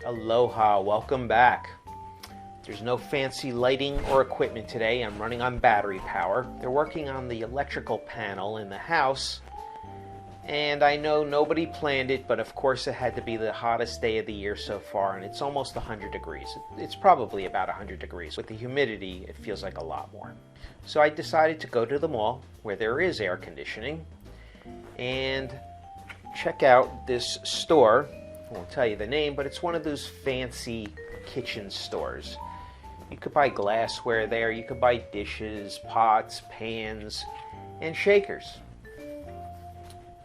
Aloha, welcome back. There's no fancy lighting or equipment today. I'm running on battery power. They're working on the electrical panel in the house, and I know nobody planned it, but of course it had to be the hottest day of the year so far, and it's almost 100 degrees. It's probably about 100 degrees. With the humidity, it feels like a lot more. So I decided to go to the mall where there is air conditioning and check out this store. I won't tell you the name, but it's one of those fancy kitchen stores. You could buy glassware there, you could buy dishes, pots, pans, and shakers.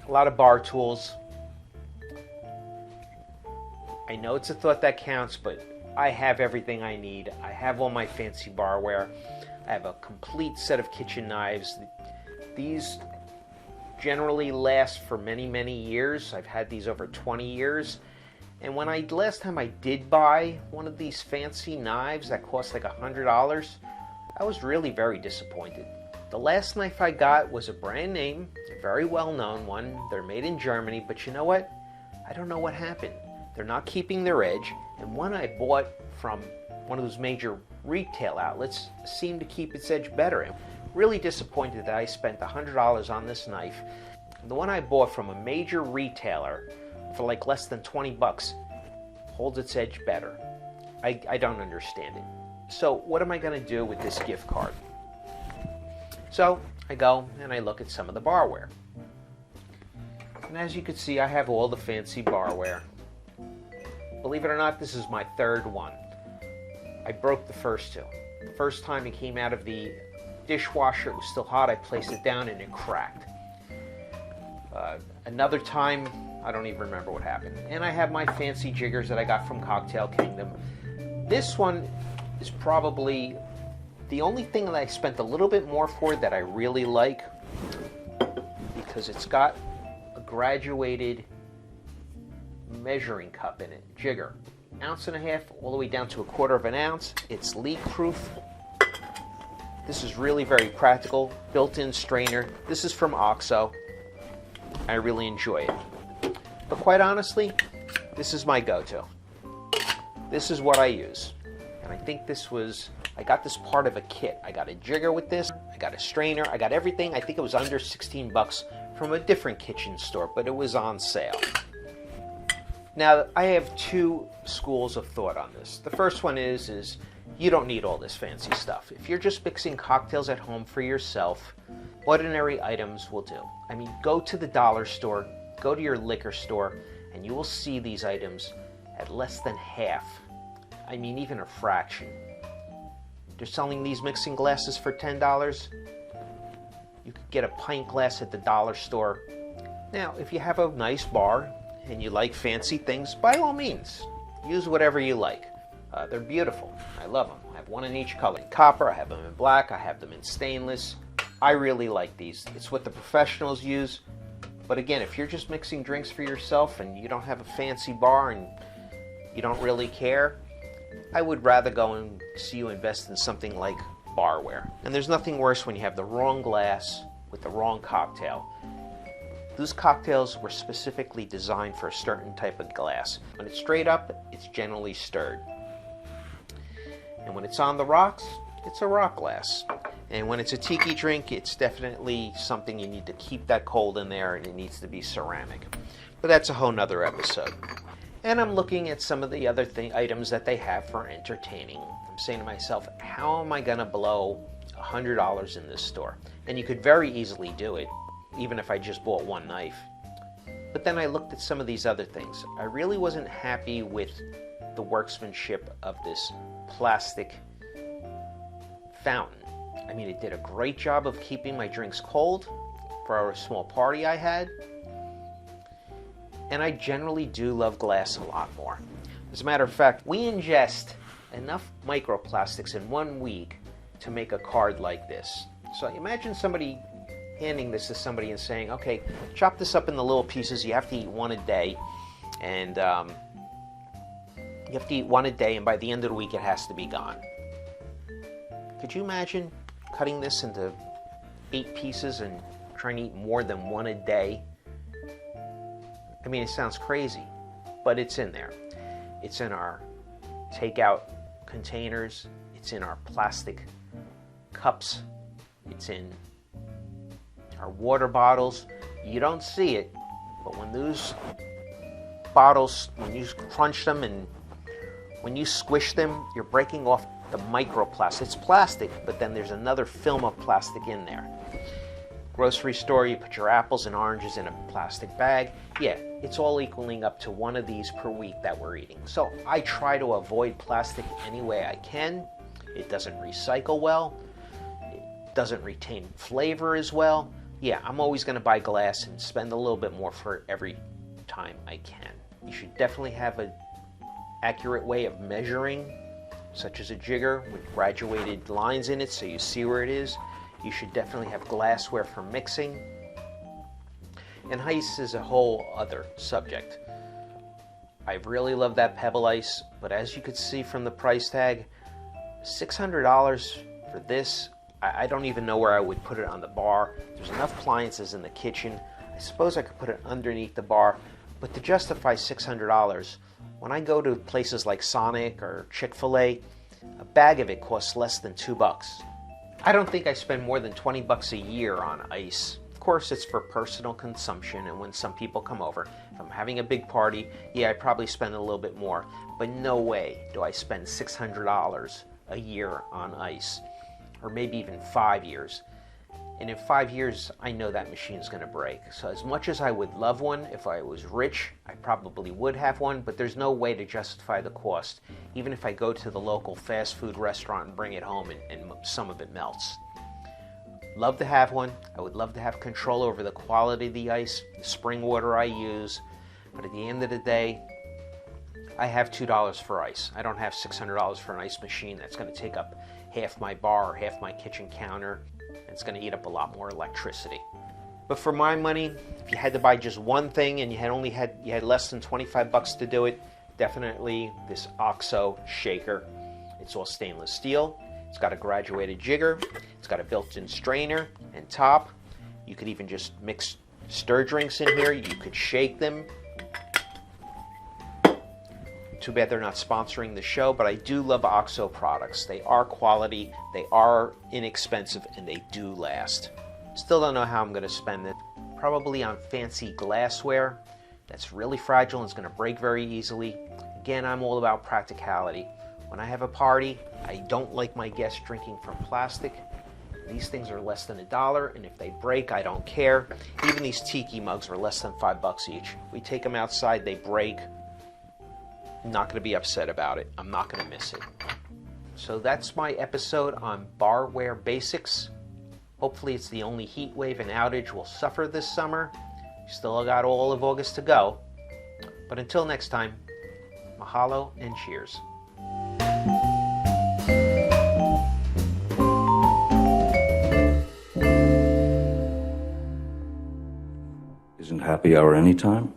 A lot of bar tools. I know it's a thought that counts, but I have everything I need. I have all my fancy barware. I have a complete set of kitchen knives. These generally last for many, many years. I've had these over 20 years. And when last time I did buy one of these fancy knives that cost like $100, I was really very disappointed. The last knife I got was a brand name, a very well-known one. They're made in Germany, but you know what? I don't know what happened. They're not keeping their edge, and one I bought from one of those major retail outlets seemed to keep its edge better. I'm really disappointed that I spent $100 on this knife. The one I bought from a major retailer for like less than 20 bucks holds its edge better. I don't understand it. So what am I going to do with this gift card? So I go and I look at some of the barware. And as you can see, I have all the fancy barware. Believe it or not, this is my third one. I broke the first two. The first time it came out of the dishwasher, it was still hot. I placed it down and it cracked. Another time, I don't even remember what happened. And I have my fancy jiggers that I got from Cocktail Kingdom. This one is probably the only thing that I spent a little bit more for that I really like, because it's got a graduated measuring cup in it, jigger. 1.5 ounces all the way down to 1/4 ounce. It's leak proof. This is really very practical. Built-in strainer. This is from OXO. I really enjoy it. But quite honestly, this is my go-to. This is what I use. And I think I got this part of a kit. I got a jigger with this, I got a strainer, I got everything. I think it was under 16 bucks from a different kitchen store, but it was on sale. Now, I have two schools of thought on this. The first one is you don't need all this fancy stuff. If you're just mixing cocktails at home for yourself, ordinary items will do. I mean, go to the dollar store, go to your liquor store, and you will see these items at less than half. I mean, even a fraction. They're selling these mixing glasses for $10. You could get a pint glass at the dollar store. Now, if you have a nice bar and you like fancy things, by all means, use whatever you like. They're beautiful. I love them. I have one in each color. In copper, I have them in black, I have them in stainless. I really like these. It's what the professionals use. But again, if you're just mixing drinks for yourself and you don't have a fancy bar and you don't really care, I would rather go and see you invest in something like barware. And there's nothing worse when you have the wrong glass with the wrong cocktail. Those cocktails were specifically designed for a certain type of glass. When it's straight up, it's generally stirred. And when it's on the rocks, it's a rock glass. And when it's a tiki drink, it's definitely something you need to keep that cold in there, and it needs to be ceramic. But that's a whole nother episode. And I'm looking at some of the other items that they have for entertaining. I'm saying to myself, how am I going to blow $100 in this store? And you could very easily do it, even if I just bought one knife. But then I looked at some of these other things. I really wasn't happy with the workmanship of this plastic fountain. I mean, it did a great job of keeping my drinks cold for a small party I had. And I generally do love glass a lot more. As a matter of fact, we ingest enough microplastics in 1 week to make a card like this. So imagine somebody handing this to somebody and saying, okay, chop this up into little pieces. You have to eat one a day. And you have to eat one a day, and by the end of the week it has to be gone. Could you imagine cutting this into 8 pieces and trying to eat more than one a day? I mean, it sounds crazy, but it's in there. It's in our takeout containers. It's in our plastic cups. It's in our water bottles. You don't see it, but when those bottles, when you crunch them and when you squish them, you're breaking off the microplastic. It's plastic, but then there's another film of plastic in there. Grocery store, you put your apples and oranges in a plastic bag. Yeah, it's all equaling up to one of these per week that we're eating. So I try to avoid plastic any way I can. It doesn't recycle well. It doesn't retain flavor as well. Yeah, I'm always going to buy glass and spend a little bit more for every time I can. You should definitely have an accurate way of measuring, such as a jigger with graduated lines in it so you see where it is. You should definitely have glassware for mixing. And ice is a whole other subject. I really love that pebble ice, but as you could see from the price tag, $600 for this, I don't even know where I would put it on the bar. There's enough appliances in the kitchen. I suppose I could put it underneath the bar, but to justify $600, when I go to places like Sonic or Chick-fil-A, a bag of it costs less than $2. I don't think I spend more than $20 a year on ice. Of course, it's for personal consumption and when some people come over. If I'm having a big party, yeah, I probably spend a little bit more, but no way do I spend $600 a year on ice, or maybe even 5 years. And in 5 years, I know that machine's going to break. So as much as I would love one, if I was rich, I probably would have one, but there's no way to justify the cost, even if I go to the local fast food restaurant and bring it home and some of it melts. Love to have one. I would love to have control over the quality of the ice, the spring water I use, but at the end of the day, I have $2 for ice. I don't have $600 for an ice machine that's going to take up half my bar or half my kitchen counter. It's going to eat up a lot more electricity. But for my money, if you had to buy just one thing and you had less than $25 to do it, definitely this OXO shaker. It's all stainless steel. It's got a graduated jigger. It's got a built-in strainer and top. You could even just mix stir drinks in here. You could shake them. Too bad they're not sponsoring the show, but I do love OXO products. They are quality, they are inexpensive, and they do last. Still don't know how I'm going to spend it. Probably on fancy glassware that's really fragile and is going to break very easily. Again, I'm all about practicality. When I have a party, I don't like my guests drinking from plastic. These things are less than $1, and if they break, I don't care. Even these tiki mugs are less than $5 each. We take them outside, they break. I'm not going to be upset about it. I'm not going to miss it. So that's my episode on Barware Basics. Hopefully it's the only heat wave and outage we'll suffer this summer. Still got all of August to go. But until next time, mahalo and cheers. Isn't happy hour anytime?